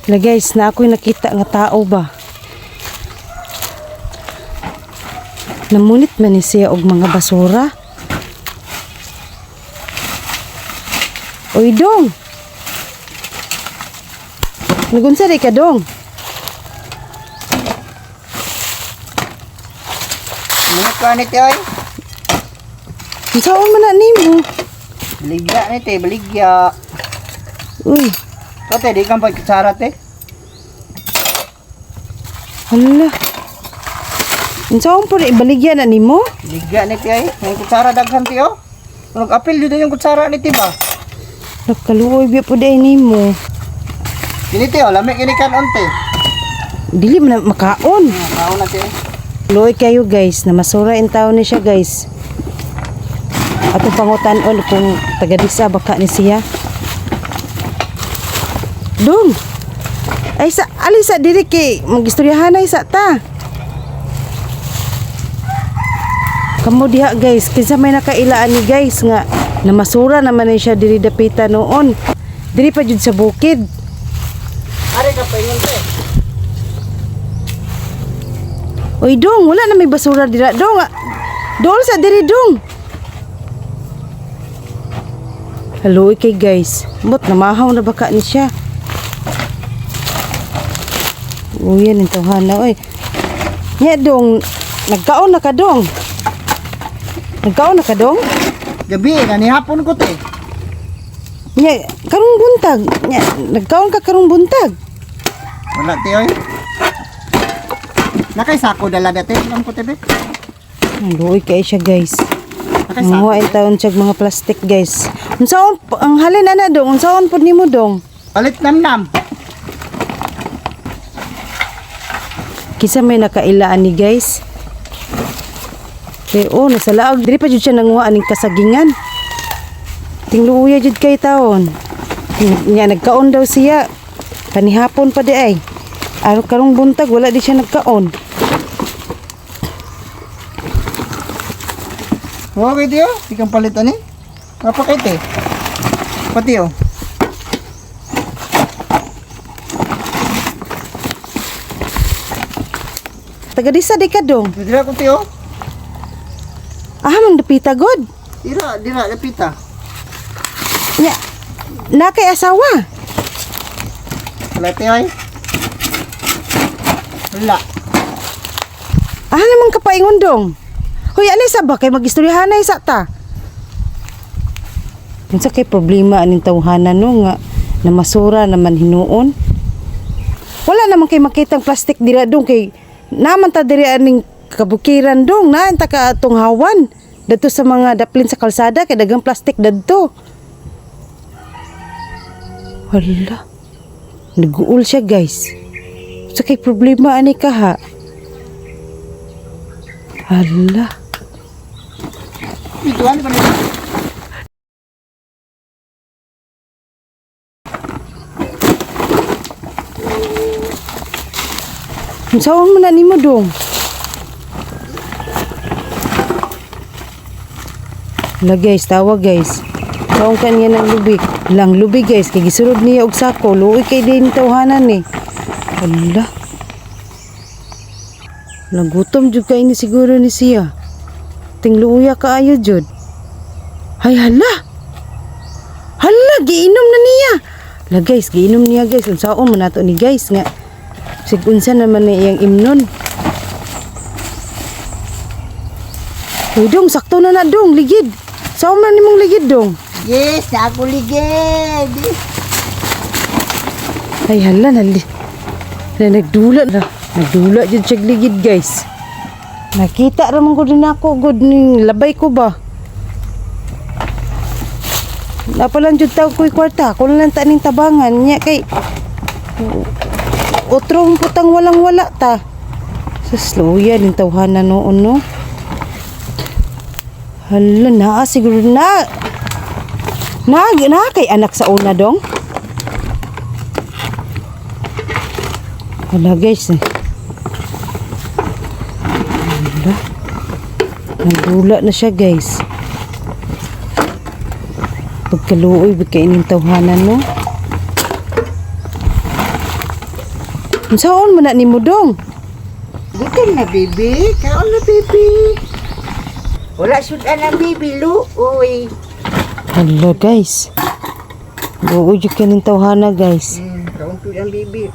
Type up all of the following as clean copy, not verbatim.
La guys, na ako'y nakita nga tao ba. Namunit man ni siya og mga basura. Oy dong. Nagunsa rin ka dong. Ano ka nito ay? Saan man na nimo? Baligya nito eh, baligya. Uy. Kate, di kang pagkatsara te. Hala. Saan po rin ibaligyan na nimo? Baligya nito ay. Yung kutsara daghan tiyo. Nag-apil dito yung kutsara nito ba? Nakaluoy biya po dahil nimo. Kini tiyo, lamig ini kan onte. Dili man na makaon. Makaon na tiyo. Luoy kayo guys, na masura in taon ni siya guys. Atong pangutan-on kung taga-disa baka ni siya. Dong. Ay sa alisa diri kay magistoryahan ay sa ta. Kamu diha guys, kinsa may nakailaan ni guys nga namasura naman ni siya diri dapita noon. Diri pa jud sa bukid. Ari ka pa ingon te. Oy dong, wala na may basura dira dong. Dol sa diri dong. Hello kay guys. Mot namahaw na baka ni siya. Uy, yan yung tawhana, oy. Nya dong, nagkaon na ka dong. Nagkaon na ka dong? Gabi, ganihapon ko te. Nya, karong buntag. Nya, nagkaon ka karong buntag. Wala te oy. Nakay sako dala dati, alam ko te be. Luoy kay siya guys. Nakay sako. Mga taon siya mga plastic guys. Unsaon ang halin ana dong? Unsaon pud nimo dong? Palit namnam. Kisa may nakailaan ni guys. Kaya nasalaag. Diri pa jud siya nanguha aning kasagingan. Tingluya jud kay taon. Nya nagkaon daw siya. Panihapon pa di ay. Araw karong buntag wala di siya nagkaon. Okay tiyo, di kang palitan eh. Kapakit eh. Pati oh. Taga-disa di ka dong. Dira ko tiyo. Mang dapita god. Dira, lapita. Nya na kay asawa. Wala tiyo ay. Wala. Naman kapaingon dong. Hoy, ano sa ba kay magistoryahan na isa ta? Unsa kay problema aning tawhana no nga namasura naman hinuon? Wala naman kay makitang plastic dira dong kay naman ta diri aning kabukiran dong na ta ka atong hawan dadto sa mga daplin sa kalsada kay dagang plastic dadto. Wala. Nag-uul siya guys. Unsa kay problema ani ka ha? Hala. Ituan pa nila. Sawang mo na nimo dong. Hala guys, tawa guys. Sawang kanya ng lubi. Lang lubi guys, kay gisurod niya og sako. Luoy kay din tawhanan ni. Hala. Nagutom jud kay ni siguro ni siya. Tingluya kaayo jud. Hay hala. Hala, giinom na niya. La guys, giinom niya guys. Unsaon man nato ni guys nga. Sigunsa naman na iyang imnon. Uy dong, sakto na na dong, ligid. Saan man nimong ligid dong? Yes, ako ligid. Ay hala, nagdula na. Nagdula dyan siya ligid guys. Nakita raman ko din ako. Good ning labay ko ba? Napalan dyan tao ko'y kwarta. Kung lang taning tabangan niya kay utrong putang walang wala ta. Sa slow yan yung tawhanan noon no. Hala na siguro na kay anak sa una dong. Hala guys eh. Nagdula na siya guys. Pagkaluoy, bigkainin tawhanan mo. Unsaon man na nimo dong? Gutom na, baby. Kaon na, baby. Wala sudan ang baby, lo. Uy. Hala guys. Buuyo ka ng tawhana guys. Kaon sudan, baby.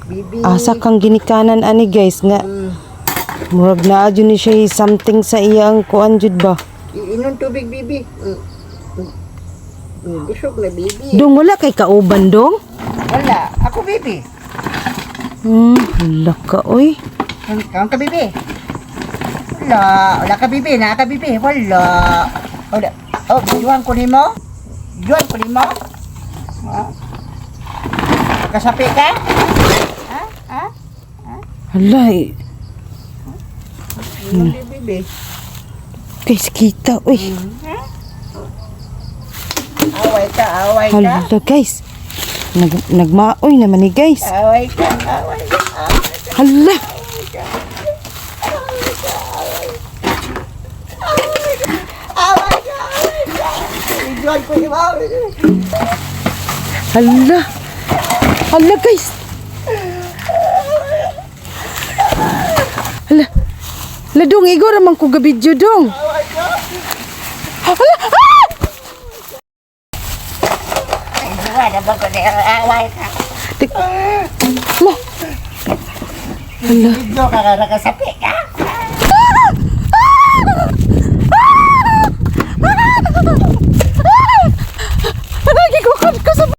Baby. Asa kang ginikanan ani guys nga. Murag na adyo ni siya something sa iyang kuan jud ba. Iinom tubig, baby. Busog na, baby. Dong wala kay kauban dong? Wala. Ako, baby. Hala ka oy. Kaon ka, baby. Wala. Wala ka, baby. Na ka, baby. Wala. Wala. Oh, juwan ko ni mo? Juwan ko ni mo? Kasapi ka? Hala eh. Baby. Guys kita oy. Away ka, away ka. Hala guys. Nagmaoy naman ni guys. Away ka, away ka. Hala. Away ka, away ka. Juwan ko ni mo. Hala. Hala guys. Hala. Hala dong igor man ko gabidyo dong. Hala. Ah! Wala ba ko na away ka? Hala. Hala. Video ka ka nakasapi ka? Lagi ko ka sa